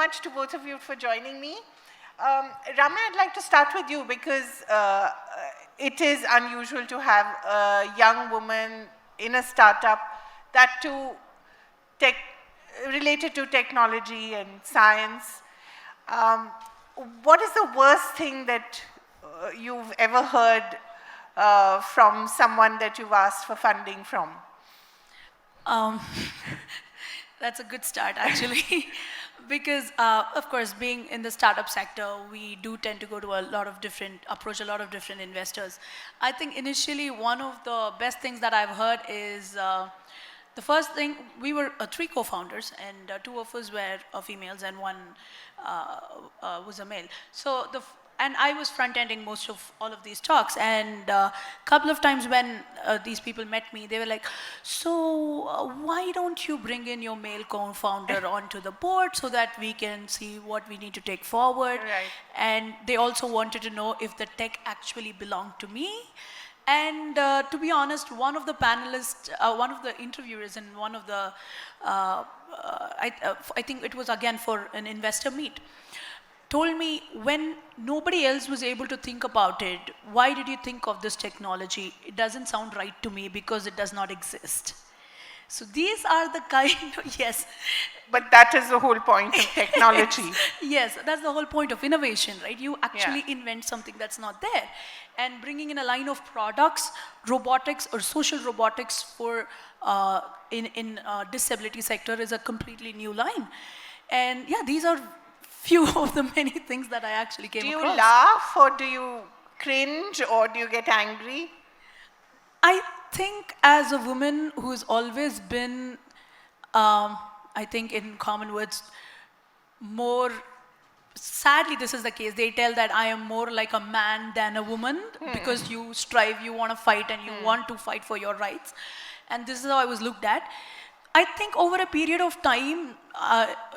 much to both of you for joining me. Ramya, I'd like to start with you because it is unusual to have a young woman in a startup that too related to technology and science. What is the worst thing that you've ever heard from someone that you've asked for funding from? That's a good start, actually, because of course, being in the startup sector, we do tend to go to approach a lot of different investors. I think initially one of the best things that I've heard is the first thing, we were 3 co-founders, and 2 of us were females and 1 was a male. So and I was front-ending most of all of these talks, and a couple of times when these people met me, they were like, so why don't you bring in your male co-founder onto the board so that we can see what we need to take forward? Right. And they also wanted to know if the tech actually belonged to me. And to be honest, one of the panelists, one of the interviewers in one of the, I think it was again for an investor meet, told me when nobody else was able to think about it, why did you think of this technology? It doesn't sound right to me because it does not exist. So these are the kind of, yes. But that is the whole point of technology. Yes, that's the whole point of innovation, right? You actually invent something that's not there. And bringing in a line of products, robotics or social robotics for in disability sector is a completely new line. And yeah, these are few of the many things that I actually came across. Do you laugh or do you cringe or do you get angry? I think as a woman who's always been, I think in common words, more, sadly this is the case, they tell that I am more like a man than a woman because you strive, you want to fight and you want to fight for your rights. And this is how I was looked at. I think over a period of time,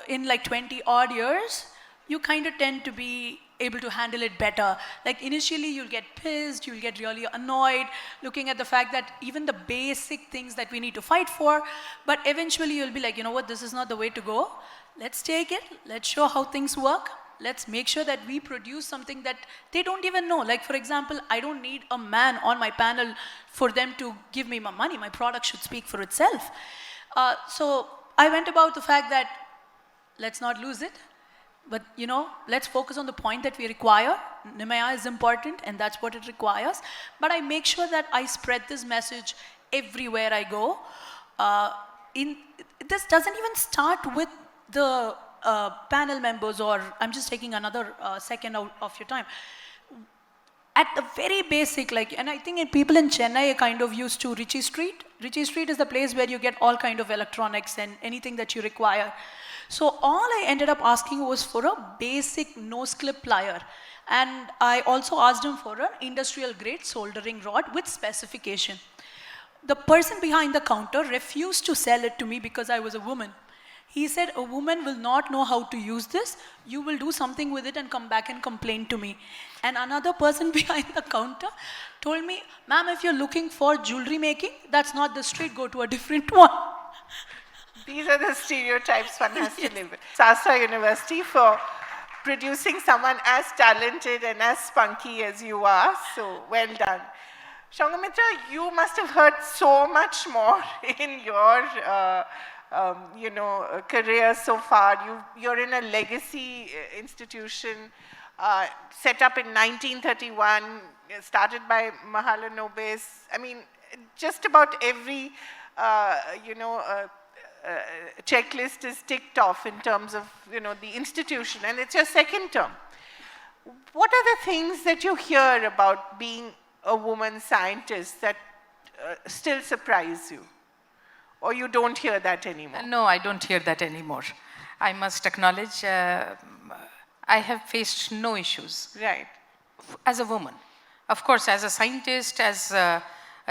in like 20 odd years, you kind of tend to be able to handle it better. Like initially you'll get pissed, you'll get really annoyed, looking at the fact that even the basic things that we need to fight for, but eventually you'll be like, you know what, this is not the way to go. Let's take it, let's show how things work. Let's make sure that we produce something that they don't even know. Like for example, I don't need a man on my panel for them to give me my money. My product should speak for itself. So I went about the fact that let's not lose it, but you know, let's focus on the point that we require. Nimaya is important and that's what it requires. But I make sure that I spread this message everywhere I go. This doesn't even start with the panel members, or I'm just taking another second out of your time. At the very basic, like, and I think people in Chennai are kind of used to Ritchie Street. Ritchie Street is the place where you get all kind of electronics and anything that you require. So all I ended up asking was for a basic nose clip plier. And I also asked him for an industrial grade soldering rod with specification. The person behind the counter refused to sell it to me because I was a woman. He said, a woman will not know how to use this. You will do something with it and come back and complain to me. And another person behind the counter told me, ma'am, if you're looking for jewelry making, that's not the street, go to a different one. These are the stereotypes one has to live with. Sastra University for producing someone as talented and as spunky as you are. So well done. Sanghamitra, you must have heard so much more in your career so far. You're in a legacy institution set up in 1931, started by Mahalanobis. I mean, just about every, checklist is ticked off in terms of, the institution, and it's your second term. What are the things that you hear about being a woman scientist that still surprise you? Or you don't hear that anymore? No, I don't hear that anymore. I must acknowledge I have faced no issues. Right. As a woman. Of course, as a scientist, as a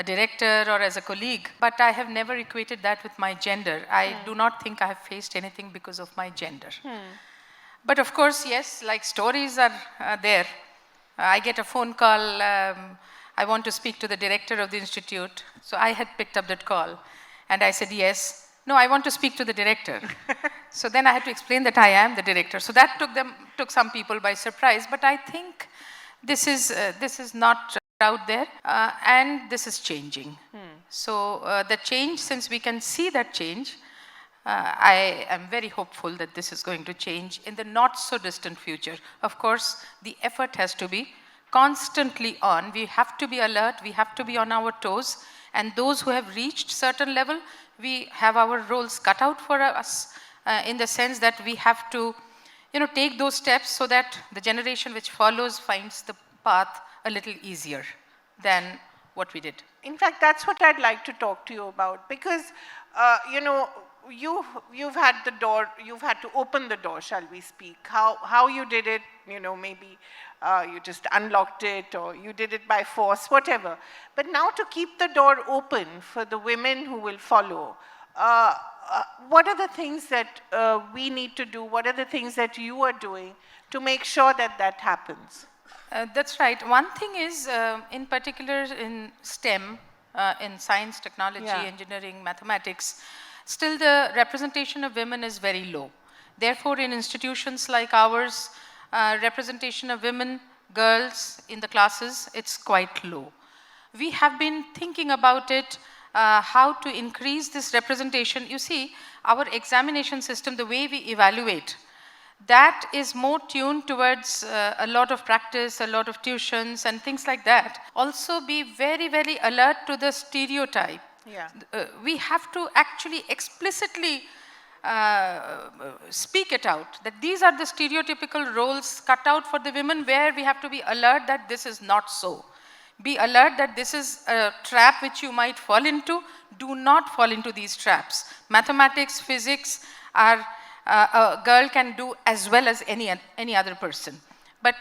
director or as a colleague, but I have never equated that with my gender. I do not think I have faced anything because of my gender. But of course, yes, like stories are there. I get a phone call, I want to speak to the director of the institute. So I had picked up that call and I said, yes, no, I want to speak to the director. So then I had to explain that I am the director. So that took some people by surprise. But I think this is not out there, and this is changing. So the change, since we can see that change, I am very hopeful that this is going to change in the not so distant future. Of course, the effort has to be constantly on. We have to be alert, we have to be on our toes, and those who have reached certain level, we have our roles cut out for us, in the sense that we have to, take those steps so that the generation which follows finds the path a little easier than what we did. In fact, that's what I'd like to talk to you about, because, you've had the door, you've had to open the door, shall we speak. How you did it, maybe you just unlocked it, or you did it by force, whatever. But now to keep the door open for the women who will follow, what are the things that we need to do? What are the things that you are doing to make sure that that happens? That's right. One thing is, in particular in STEM, in science, technology, engineering, mathematics, still the representation of women is very low. Therefore, in institutions like ours, representation of women, girls in the classes, it's quite low. We have been thinking about it, how to increase this representation. You see, our examination system, the way we evaluate, that is more tuned towards a lot of practice, a lot of tuitions and things like that. Also be very, very alert to the stereotype. Yeah. We have to actually explicitly speak it out, that these are the stereotypical roles cut out for the women, where we have to be alert that this is not so. Be alert that this is a trap which you might fall into. Do not fall into these traps. Mathematics, physics are a girl can do as well as any other person. But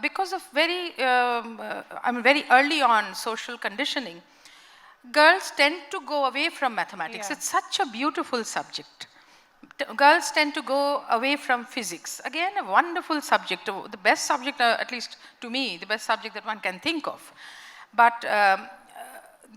because of very early on social conditioning, girls tend to go away from mathematics. It's such a beautiful subject. Girls tend to go away from physics. Again, a wonderful subject, the best subject, at least to me, the best subject that one can think of. But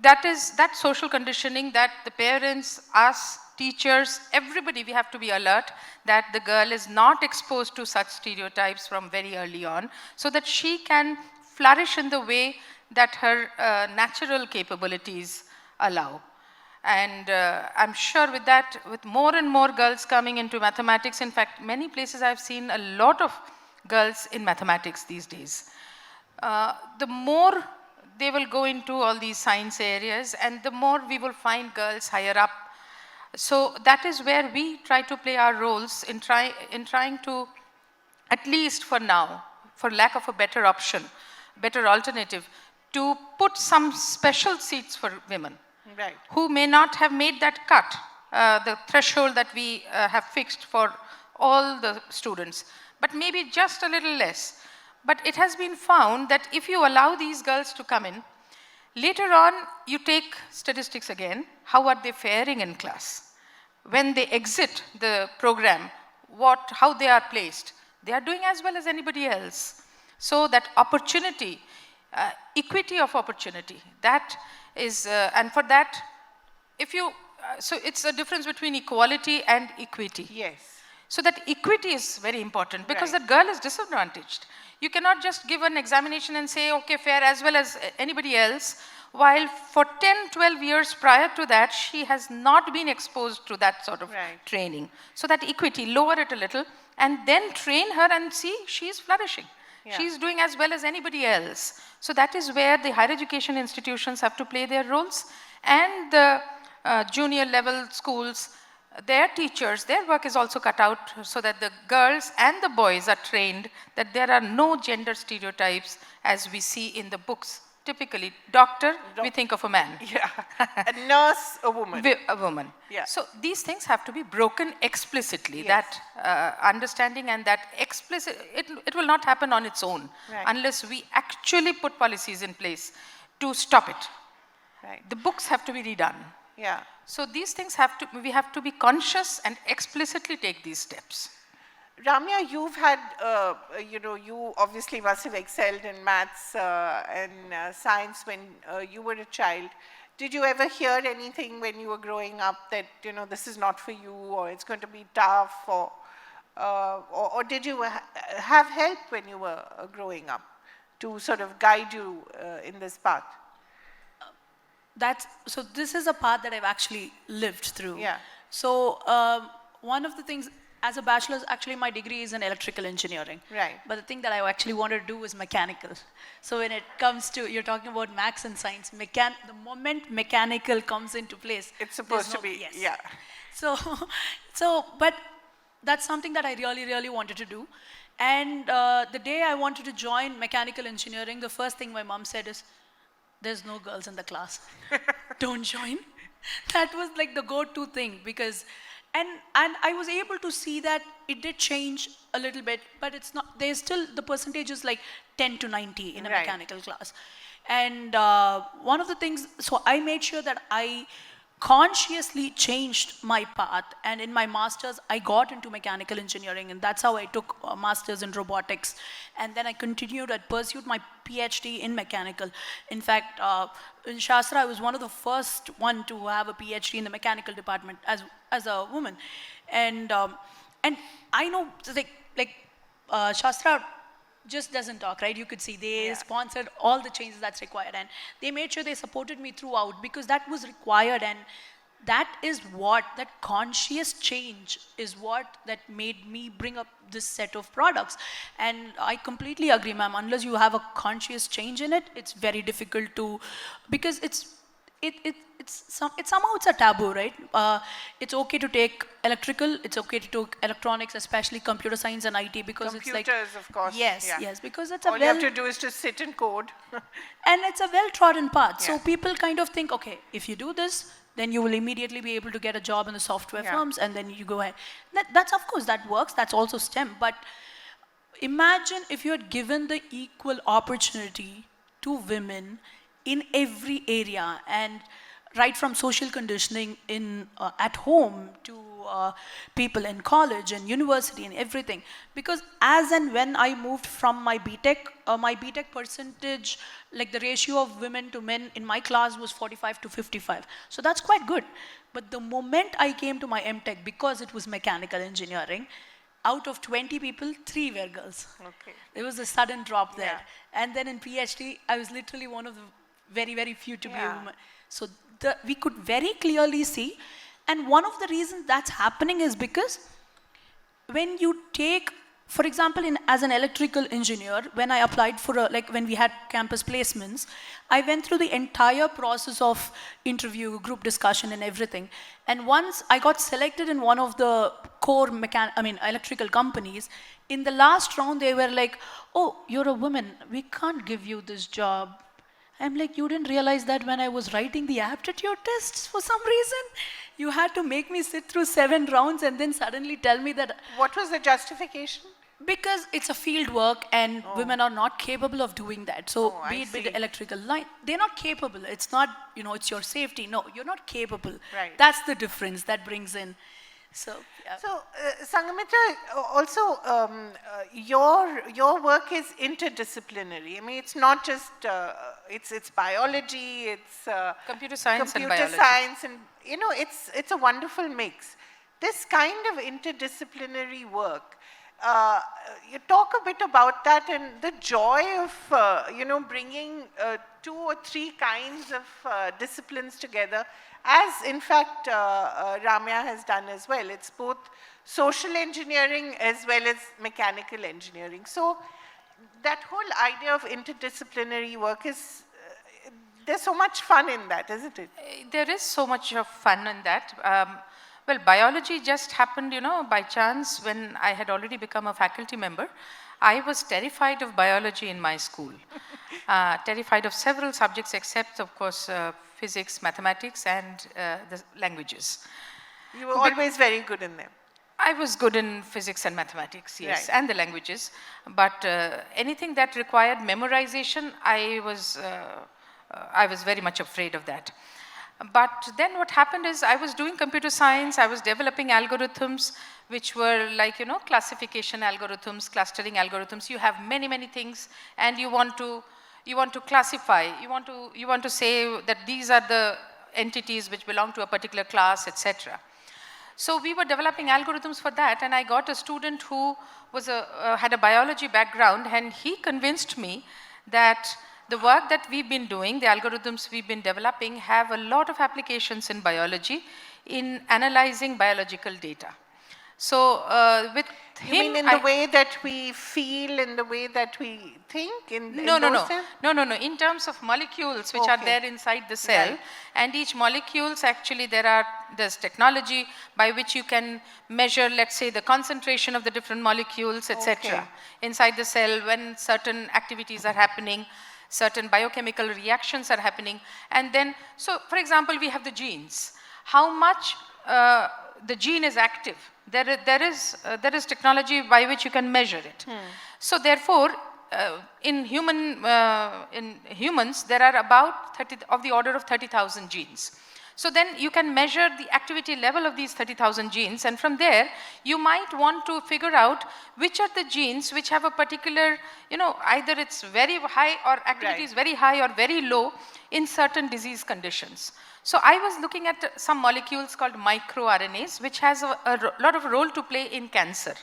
that social conditioning, that the parents, us, teachers, everybody, we have to be alert that the girl is not exposed to such stereotypes from very early on, so that she can flourish in the way that her natural capabilities allow. And I'm sure with that, with more and more girls coming into mathematics, in fact, many places I've seen a lot of girls in mathematics these days. The more they will go into all these science areas, and the more we will find girls higher up. So that is where we try to play our roles in trying to, at least for now, for lack of a better option, better alternative, to put some special seats for women. Right. Who may not have made that cut, the threshold that we have fixed for all the students, but maybe just a little less. But it has been found that if you allow these girls to come in, later on you take statistics again, how are they faring in class? When they exit the program, how they are placed, they are doing as well as anybody else. So that opportunity, equity of opportunity, that is, and for that, if you, so it's a difference between equality and equity. Yes. So that equity is very important, because that girl is disadvantaged. You cannot just give an examination and say, okay, fair as well as anybody else, while for 10, 12 years prior to that, she has not been exposed to that sort of training. So that equity, lower it a little, and then train her and see she is flourishing. Yeah. She's doing as well as anybody else. So that is where the higher education institutions have to play their roles, and the junior level schools, their teachers, their work is also cut out, so that the girls and the boys are trained that there are no gender stereotypes as we see in the books. Typically, doctor, we think of a man. Yeah. A nurse, a woman. A woman. Yeah. So these things have to be broken explicitly. Yes. That understanding and that explicit, it will not happen on its own unless we actually put policies in place to stop it. Right. The books have to be redone. Yeah. So these things we have to be conscious and explicitly take these steps. Ramya, you've had, you obviously must have excelled in maths and science when you were a child. Did you ever hear anything when you were growing up that, this is not for you, or it's going to be tough, or did you have help when you were growing up to sort of guide you in this path? So this is a path that I've actually lived through. Yeah. So one of the things, as a bachelor's, actually my degree is in electrical engineering. Right. But the thing that I actually wanted to do is mechanical. So when it comes to, you're talking about maths and science, the moment mechanical comes into place. It's supposed to be, yes. yeah. But that's something that I really, really wanted to do. And the day I wanted to join mechanical engineering, the first thing my mom said is, there's no girls in the class. Don't join. That was like the go-to thing, because, and I was able to see that it did change a little bit, but it's not, there's still, the percentage is like 10 to 90 in a Right. mechanical class. And one of the things, so I made sure that I consciously changed my path, and in my master's I got into mechanical engineering, and that's how I took a master's in robotics, and then I continued, I pursued my PhD in mechanical. In fact, in Shastra I was one of the first one to have a PhD in the mechanical department as a woman. And I know, Shastra just doesn't talk, right? You could see they sponsored all the changes that's required, and they made sure they supported me throughout, because that was required, and that conscious change is what that made me bring up this set of products. And I completely agree, ma'am, unless you have a conscious change in it, it's very difficult to, because somehow it's a taboo, right? It's okay to take electrical, it's okay to take electronics, especially computer science and IT, because it's like... Computers, of course. Yes, because it's All you have to do is to sit and code. and it's a well-trodden path. So Yeah. people kind of think, okay, if you do this, then you will immediately be able to get a job in the software firms, and then you go ahead. That's, of course, that works. That's also STEM. But imagine if you had given the equal opportunity to women in every area, and right from social conditioning at home to people in college and university and everything. Because as and when I moved from my BTech percentage, like the ratio of women to men in my class was 45 to 55. So that's quite good. But the moment I came to my MTech, because it was mechanical engineering, out of 20 people, 3 were girls. Okay. There was a sudden drop there. Yeah. And then in PhD, I was literally one of the very, very few to be a woman. So we could very clearly see, and one of the reasons that's happening is because when you take, for example, as an electrical engineer, when I applied for when we had campus placements, I went through the entire process of interview, group discussion and everything. And once I got selected in one of the core electrical companies, in the last round they were like, oh, you're a woman, we can't give you this job. I'm like, you didn't realize that when I was writing the aptitude tests for some reason? You had to make me sit through 7 rounds and then suddenly tell me that... What was the justification? Because it's a field work and women are not capable of doing that. So be it with the electrical line, they're not capable. It's not, it's your safety. No, you're not capable. Right. That's the difference that brings in. So, yeah. So, Sanghamitra, also your work is interdisciplinary. I mean, it's not just it's biology, it's computer science and computer biology. science, and it's a wonderful mix. This kind of interdisciplinary work. You talk a bit about that and the joy of bringing 2 or 3 kinds of disciplines together, as in fact Ramya has done as well. It's both social engineering as well as mechanical engineering. So that whole idea of interdisciplinary work is, there's so much fun in that, isn't it? There is so much of fun in that. Well, biology just happened, by chance when I had already become a faculty member. I was terrified of biology in my school. Terrified of several subjects except, of course, physics, mathematics, and the languages. You were always very good in them. I was good in physics and mathematics, yes, Right. and the languages. But anything that required memorization, I was very much afraid of that. But then what happened is I was doing computer science, I was developing algorithms which were like, classification algorithms, clustering algorithms. You have many, many things, and you want to classify. You want to say that these are the entities which belong to a particular class, etc. So we were developing algorithms for that, and I got a student who was had a biology background, and he convinced me that the work that we've been doing, the algorithms we've been developing, have a lot of applications in biology in analyzing biological data. So with him, you mean in the way that we feel, in the way that we think? No. In terms of molecules which are there inside the cell, Right. and each molecules actually there's technology by which you can measure, let's say, the concentration of the different molecules, etc. inside the cell when certain activities are happening, certain biochemical reactions are happening, and then, so for example, we have the genes. How much the gene is active? There is technology by which you can measure it. So therefore, in humans, there are about 30 of the order of 30,000 genes. So then you can measure the activity level of these 30,000 genes, and from there you might want to figure out which are the genes which have a particular, either it's very high or activity is very high or very low in certain disease conditions. So I was looking at some molecules called microRNAs, which has a lot of role to play in cancer.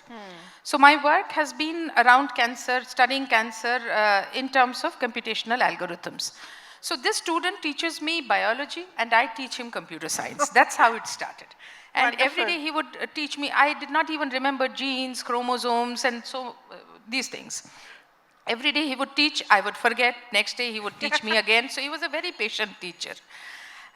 So my work has been around cancer, studying cancer in terms of computational algorithms. So this student teaches me biology and I teach him computer science. That's how it started. And every day he would teach me. I did not even remember genes, chromosomes, and so these things. Every day he would teach, I would forget. Next day he would teach me again. So he was a very patient teacher.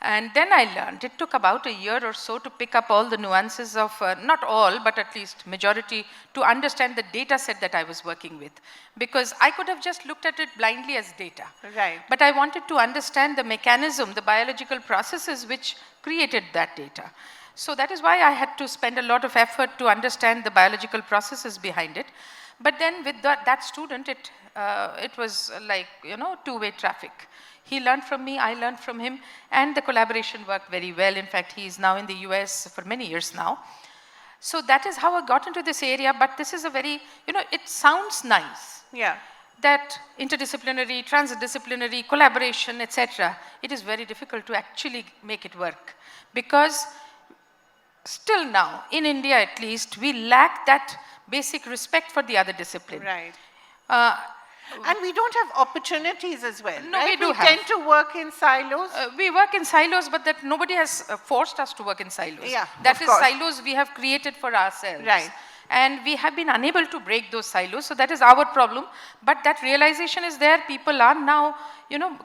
And then I learned. It took about a year or so to pick up all the nuances of, not all, but at least majority, to understand the data set that I was working with. Because I could have just looked at it blindly as data. Right. But I wanted to understand the mechanism, the biological processes which created that data. So that is why I had to spend a lot of effort to understand the biological processes behind it. But then with that student, it was like, two-way traffic. He learned from me, I learned from him, and the collaboration worked very well. In fact, he is now in the US for many years now. So that is how I got into this area, but this is a very, it sounds nice. Yeah. That interdisciplinary, transdisciplinary, collaboration, etc., it is very difficult to actually make it work. Because still now, in India at least, we lack that basic respect for the other discipline. Right. And we don't have opportunities as well. No, right? we do have. Tend to work in silos. We work in silos, but that nobody has forced us to work in silos. Yeah, that of is course. Silos we have created for ourselves. Right. And we have been unable to break those silos, so that is our problem. But that realization is there. People are now,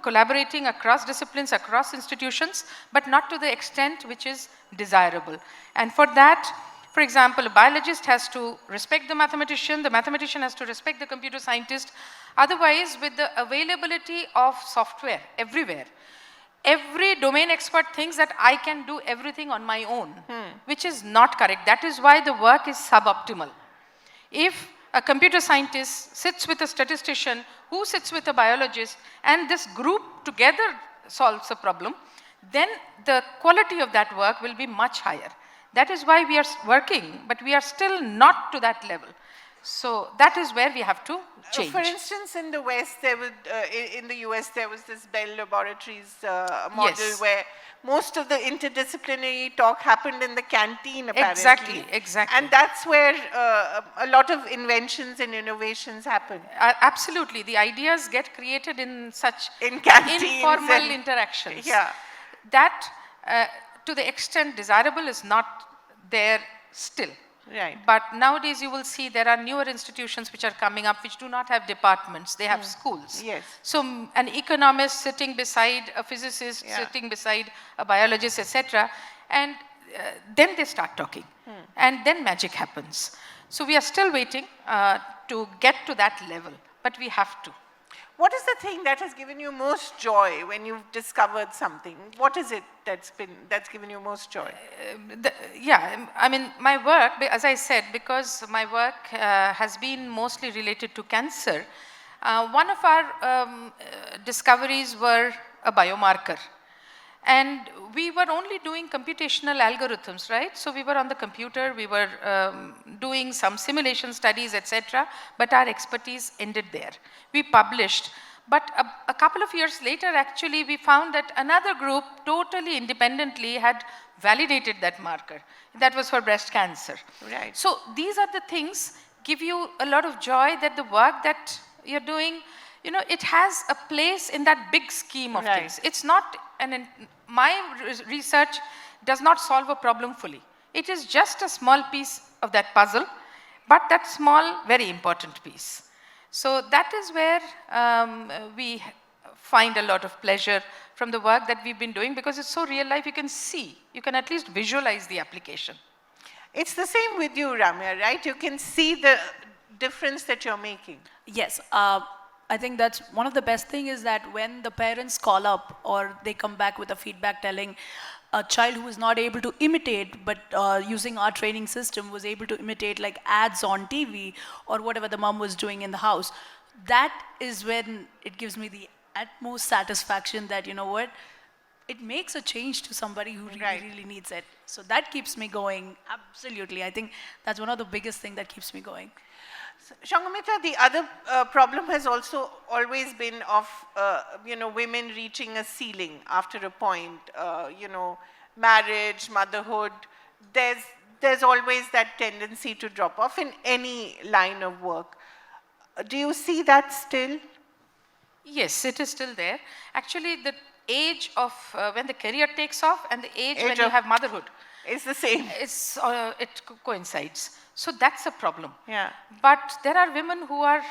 collaborating across disciplines, across institutions, but not to the extent which is desirable. And for that, for example, a biologist has to respect the mathematician has to respect the computer scientist. Otherwise, with the availability of software everywhere, every domain expert thinks that I can do everything on my own, which is not correct. That is why the work is suboptimal. If a computer scientist sits with a statistician who sits with a biologist, and this group together solves a problem, then the quality of that work will be much higher. That is why we are working, but we are still not to that level. So that is where we have to change. For instance, in the West, in the US, there was this Bell Laboratories model where most of the interdisciplinary talk happened in the canteen, apparently. Exactly. And that's where a lot of inventions and innovations happen. Absolutely. The ideas get created in such informal interactions. Yeah. That, to the extent desirable, is not there still. Right. But nowadays you will see there are newer institutions which are coming up which do not have departments, they have schools. Yes. So an economist sitting beside a physicist, sitting beside a biologist, etc. And then they start talking. And then magic happens. So we are still waiting to get to that level, but we have to. What is the thing that has given you most joy when you've discovered something? What is it that's given you most joy? I mean, my work, as I said, because my work has been mostly related to cancer, one of our discoveries were a biomarker. And we were only doing computational algorithms, right? So we were on the computer, we were doing some simulation studies, etc. But our expertise ended there. We published, But a couple of years later, actually, we found that another group totally independently had validated that marker. That was for breast cancer. Right. So these are the things give you a lot of joy that the work that you're doing, you know, it has a place in that big scheme of things. It's not, my research does not solve a problem fully. It is just a small piece of that puzzle, but that small, very important piece. So that is where we find a lot of pleasure from the work that we've been doing, because it's so real life, you can see, you can at least visualize the application. It's the same with you, Ramya, right? You can see the difference that you're making. Yes. I think that's one of the best thing is that when the parents call up or they come back with a feedback telling a child who is not able to imitate, but using our training system was able to imitate like ads on TV or whatever the mom was doing in the house, that is when it gives me the utmost satisfaction that, you know what, it makes a change to somebody who really, really needs it. So that keeps me going, absolutely. I think that's one of the biggest things that keeps me going. Sanghamitra, the other problem has also always been of, you know, women reaching a ceiling after a point, you know, marriage, motherhood. There's always that tendency to drop off in any line of work. Do you see that still? Yes, it is still there. Actually, the age of when the career takes off and the age when you have motherhood is the same. It coincides. So that's a problem. Yeah. But there are women who are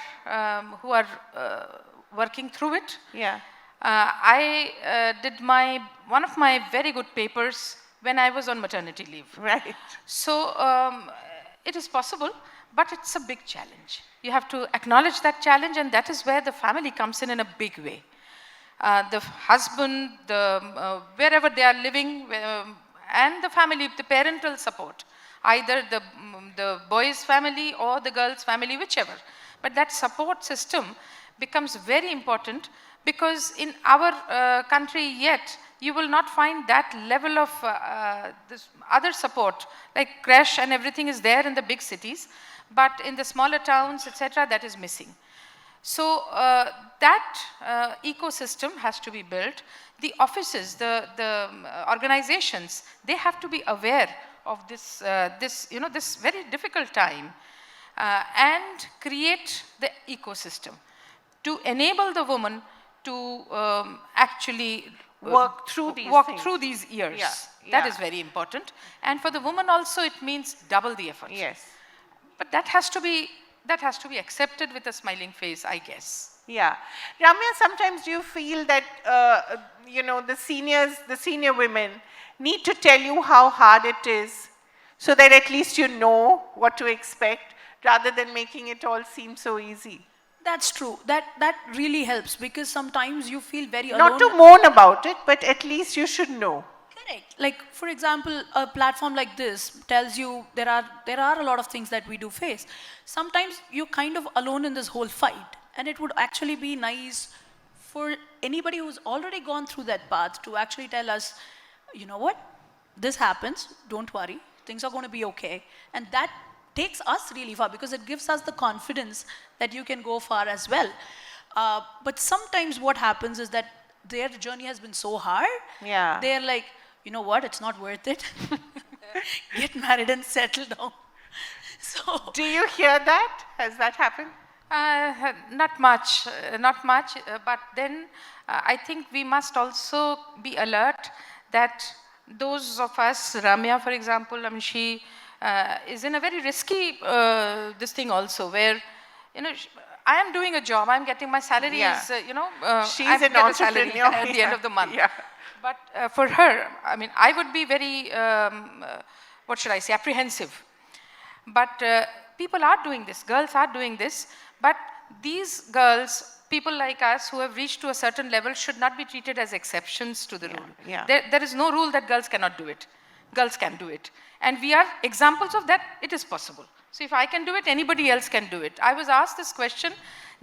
working through it. Yeah. I did one of my very good papers when I was on maternity leave. Right. So it is possible, but it's a big challenge. You have to acknowledge that challenge, and that is where the family comes in a big way. The husband, wherever they are living, and the family, the parental support, either the boy's family or the girl's family, whichever. But that support system becomes very important, because in our country yet, you will not find that level of this other support, like creche and everything is there in the big cities, but in the smaller towns, etc., that is missing. So that ecosystem has to be built. The offices, the organizations, they have to be aware of this, this very difficult time, and create the ecosystem to enable the woman to actually work through these years. Yeah. That is very important. And for the woman also, it means double the effort. Yes. But that has to be accepted with a smiling face, I guess. Yeah. Ramya, sometimes do you feel that, you know, the senior women need to tell you how hard it is, so that at least you know what to expect, rather than making it all seem so easy? That's true. That really helps, because sometimes you feel very alone. Not to moan about it, but at least you should know. Correct. Like, for example, a platform like this tells you there are a lot of things that we do face. Sometimes you're kind of alone in this whole fight, and it would actually be nice for anybody who's already gone through that path to actually tell us, you know what, this happens, don't worry, things are going to be okay. And that takes us really far, because it gives us the confidence that you can go far as well. But sometimes what happens is that their journey has been so hard, they're like, you know what, it's not worth it. Get married and settle down. So, do you hear that? Has that happened? Not much, but then I think we must also be alert that those of us, Ramya for example, I mean, she is in a very risky this thing also, where, you know, I am doing a job, I'm getting my salary is, you know, she's an entrepreneur at the end of the month. Yeah. But for her, I mean, I would be very, what should I say, apprehensive. But people are doing this, girls are doing this, but these girls, people like us who have reached to a certain level, should not be treated as exceptions to the rule. Yeah. There is no rule that girls cannot do it. Girls can do it. And we are examples of that. It is possible. So if I can do it, anybody else can do it. I was asked this question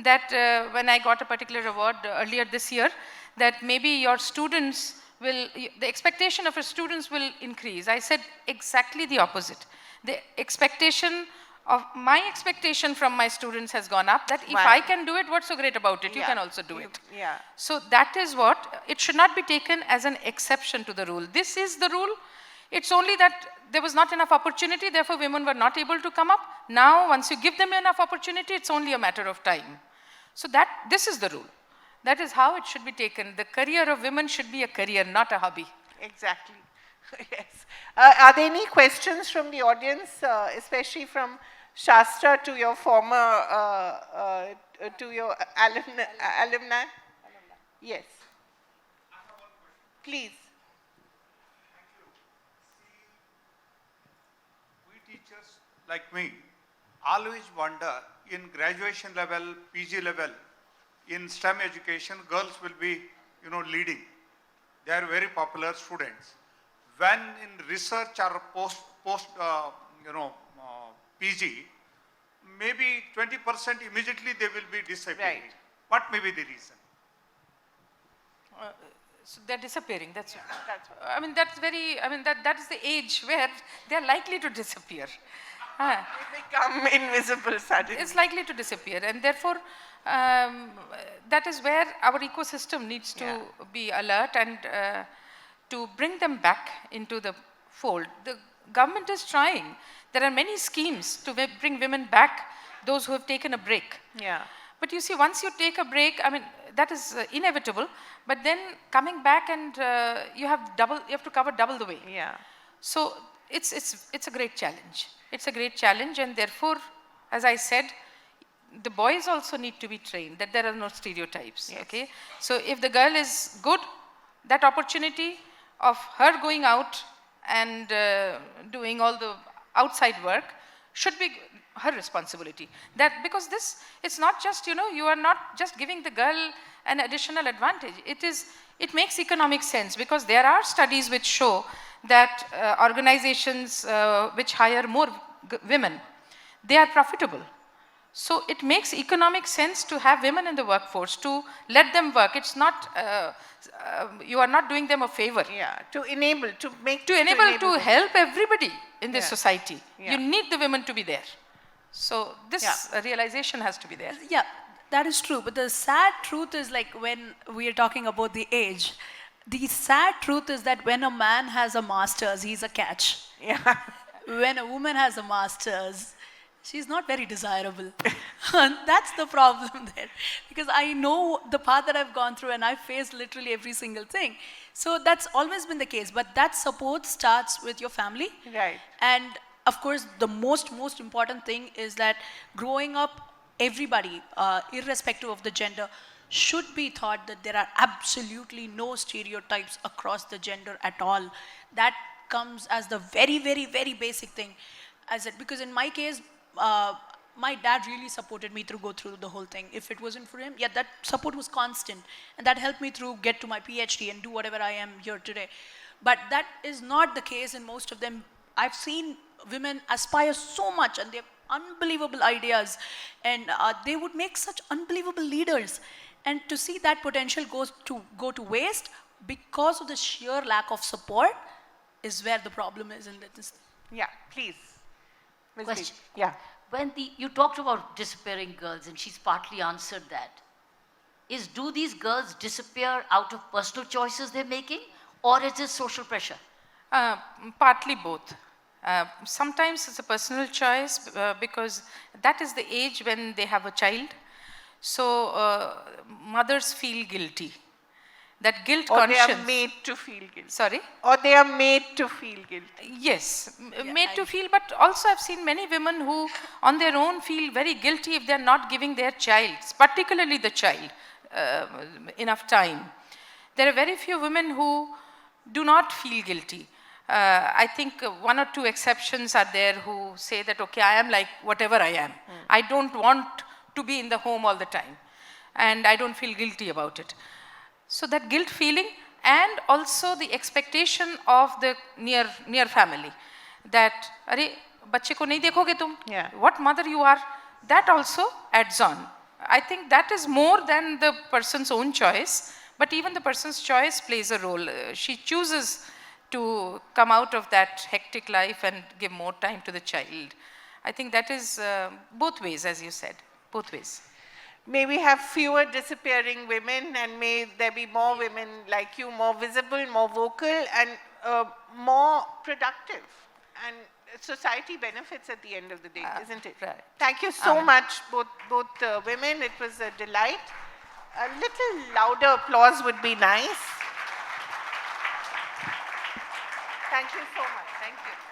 that when I got a particular award earlier this year, that maybe your students will, the expectation of your students will increase. I said exactly the opposite. The expectation of my expectation from my students has gone up, that if Right. I can do it, what's so great about it? You Yeah. can also do it. Yeah. So that is what, it should not be taken as an exception to the rule. This is the rule. It's only that there was not enough opportunity, therefore women were not able to come up. Now, once you give them enough opportunity, it's only a matter of time. So this is the rule. That is how it should be taken. The career of women should be a career, not a hobby. Exactly. Yes. Are there any questions from the audience, especially from Shastra to your former, to your alumni? Yes. Please. We teachers like me always wonder, in graduation level, PG level, in STEM education, girls will be, leading. They are very popular students. When in research or post PG, maybe 20% immediately they will be disappearing. Right. What may be the reason? So they're disappearing, that's That's what. I mean, that's very, I mean, that is the age where they're likely to disappear. Ah. They become invisible suddenly. It's likely to disappear, and therefore that is where our ecosystem needs to be alert and to bring them back into the fold. The government is trying. There are many schemes to bring women back, those who have taken a break. Yeah. But you see, once you take a break, I mean, that is inevitable, but then coming back and you have to cover double the way. Yeah. So it's a great challenge. It's a great challenge, and therefore, as I said, the boys also need to be trained that there are no stereotypes. Yes. Okay. So if the girl is good, that opportunity of her going out and doing all the outside work should be her responsibility. That because it's not just, you are not just giving the girl an additional advantage. It makes economic sense, because there are studies which show that organizations which hire more women, they are profitable. So it makes economic sense to have women in the workforce, to let them work. It's not, you are not doing them a favor. Yeah. To enable, to To help everybody in this society. Yeah. You need the women to be there. So this realization has to be there. Yeah, that is true. But the sad truth is, like, when we are talking about the age, the sad truth is that when a man has a master's, he's a catch. Yeah. When a woman has a master's, she's not very desirable. That's the problem there. Because I know the path that I've gone through, and I've faced literally every single thing. So that's always been the case. But that support starts with your family. Right. And of course, the most important thing is that growing up, everybody, irrespective of the gender, should be taught that there are absolutely no stereotypes across the gender at all. That comes as the very, very, very basic thing. Because in my case, my dad really supported me go through the whole thing. If it wasn't for him, that support was constant. And that helped me get to my PhD and do whatever I am here today. But that is not the case in most of them. I've seen women aspire so much, and they have unbelievable ideas, and they would make such unbelievable leaders. And to see that potential go to waste because of the sheer lack of support is where the problem is in this. Yeah, please. Ms. Question. Deep. Yeah. When you talked about disappearing girls, and she's partly answered that. Do these girls disappear out of personal choices they're making, or is it social pressure? Partly both. Sometimes it's a personal choice because that is the age when they have a child. So mothers feel guilty. That guilt conscience. Or they are made to feel guilty. Sorry? Or they are made to feel guilty. Yes, made to feel, but also I've seen many women who on their own feel very guilty if they're not giving their child, particularly the child, enough time. There are very few women who do not feel guilty. I think one or two exceptions are there who say that, okay, I am like whatever I am. I don't want to be in the home all the time, and I don't feel guilty about it. So that guilt feeling, and also the expectation of the near family, that "Arey, bachche ko nahi dekhoge tum? Yeah. What mother you are?" That also adds on. I think that is more than the person's own choice, but even the person's choice plays a role. She chooses to come out of that hectic life and give more time to the child. I think that is both ways, as you said, both ways. May we have fewer disappearing women, and may there be more women like you, more visible, more vocal, and more productive. And society benefits at the end of the day, isn't it? Right. Thank you so much, both women. It was a delight. A little louder applause would be nice. Thank you so much. Thank you.